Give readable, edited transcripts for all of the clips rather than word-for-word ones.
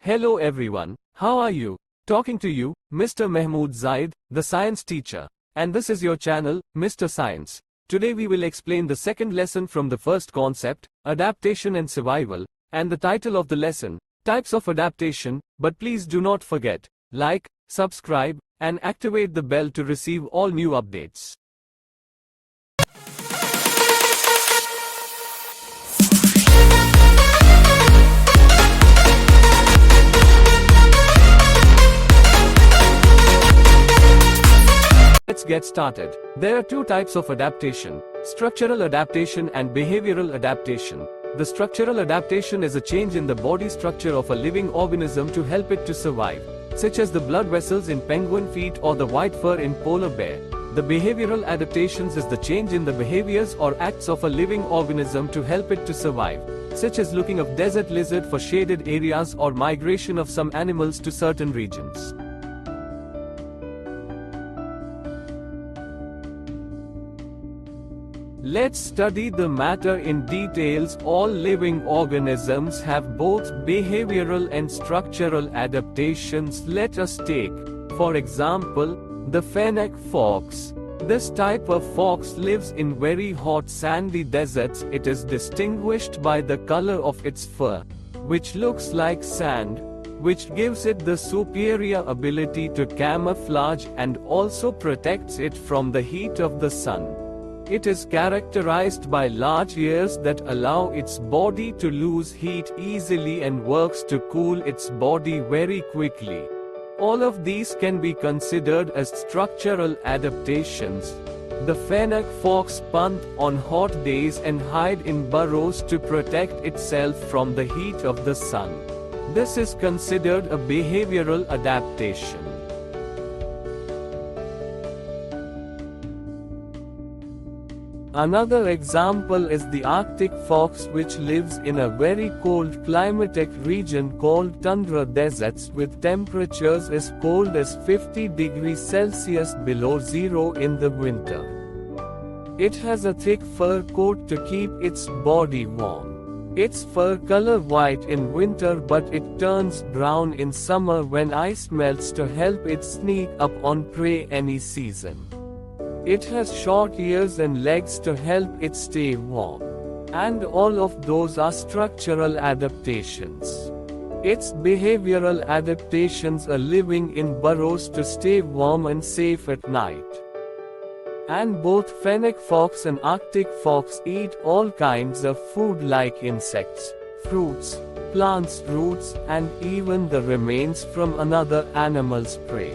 Hello everyone, how are you? Talking to you, Mr. Mahmood Zaid, the science teacher. And this is your channel, Mr. Science. Today we will explain the second lesson from the first concept, adaptation and survival, and the title of the lesson, types of adaptation, but please do not forget, like, subscribe, and activate the bell to receive all new updates. Let's get started. There are two types of adaptation, structural adaptation and behavioral adaptation. The structural adaptation is a change in the body structure of a living organism to help it to survive, such as the blood vessels in penguin feet or the white fur in polar bear. The behavioral adaptations is the change in the behaviors or acts of a living organism to help it to survive, such as looking of desert lizard for shaded areas or migration of some animals to certain regions. Let's study the matter in details. All living organisms have both behavioral and structural adaptations. Let us take, for example, the fennec fox. This type of fox lives in very hot sandy deserts. It is distinguished by the color of its fur, which looks like sand, which gives it the superior ability to camouflage and also protects it from the heat of the sun. It is characterized by large ears that allow its body to lose heat easily and works to cool its body very quickly. All of these can be considered as structural adaptations. The fennec fox punt on hot days and hide in burrows to protect itself from the heat of the sun. This is considered a behavioral adaptation. Another example is the Arctic fox, which lives in a very cold climatic region called tundra deserts with temperatures as cold as 50 degrees Celsius below zero in the winter. It has a thick fur coat to keep its body warm. Its fur color white in winter, but it turns brown in summer when ice melts to help it sneak up on prey any season. It has short ears and legs to help it stay warm. And all of those are structural adaptations. Its behavioral adaptations are living in burrows to stay warm and safe at night. And both fennec fox and Arctic fox eat all kinds of food like insects, fruits, plants, roots, and even the remains from another animal's prey.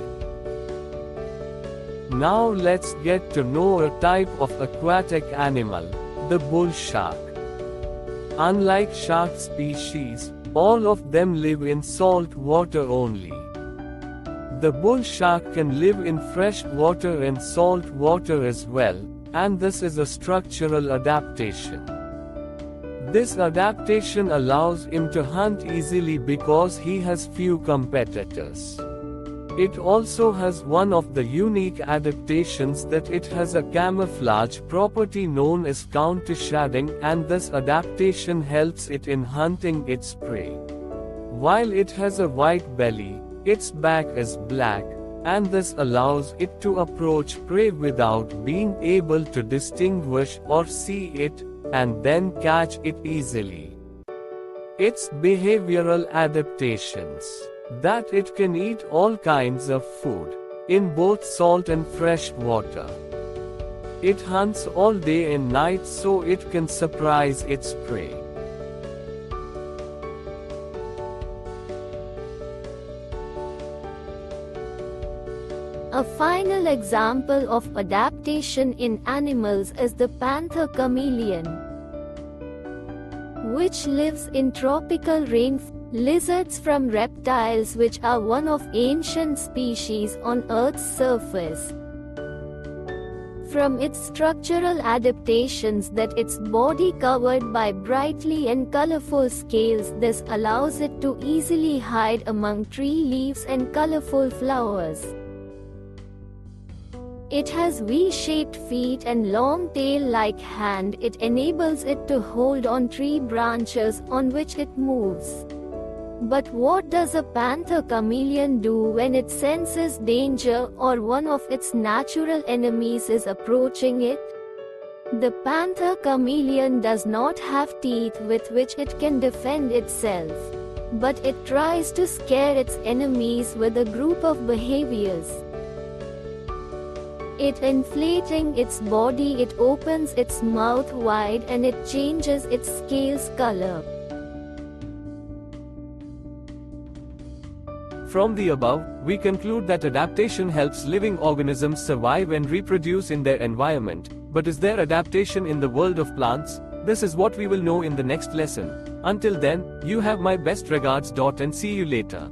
Now let's get to know a type of aquatic animal, the bull shark. Unlike shark species, all of them live in salt water only. The bull shark can live in fresh water and salt water as well, and this is a structural adaptation. This adaptation allows him to hunt easily because he has few competitors. It also has one of the unique adaptations that it has a camouflage property known as countershading, and this adaptation helps it in hunting its prey. While it has a white belly, its back is black, and this allows it to approach prey without being able to distinguish or see it, and then catch it easily. Its behavioral adaptations. That it can eat all kinds of food, in both salt and fresh water. It hunts all day and night so it can surprise its prey. A final example of adaptation in animals is the panther chameleon, which lives in tropical rainforests. Lizards from reptiles, which are one of ancient species on Earth's surface. From its structural adaptations that its body covered by brightly and colorful scales, this allows it to easily hide among tree leaves and colorful flowers. It has V-shaped feet and long tail-like hand. It enables it to hold on tree branches on which it moves. But what does a panther chameleon do when it senses danger or one of its natural enemies is approaching it? The panther chameleon does not have teeth with which it can defend itself, but it tries to scare its enemies with a group of behaviors. It inflating its body, it opens its mouth wide and it changes its scales color. From the above, we conclude that adaptation helps living organisms survive and reproduce in their environment. But is there adaptation in the world of plants? This is what we will know in the next lesson. Until then, you have my best regards. And see you later.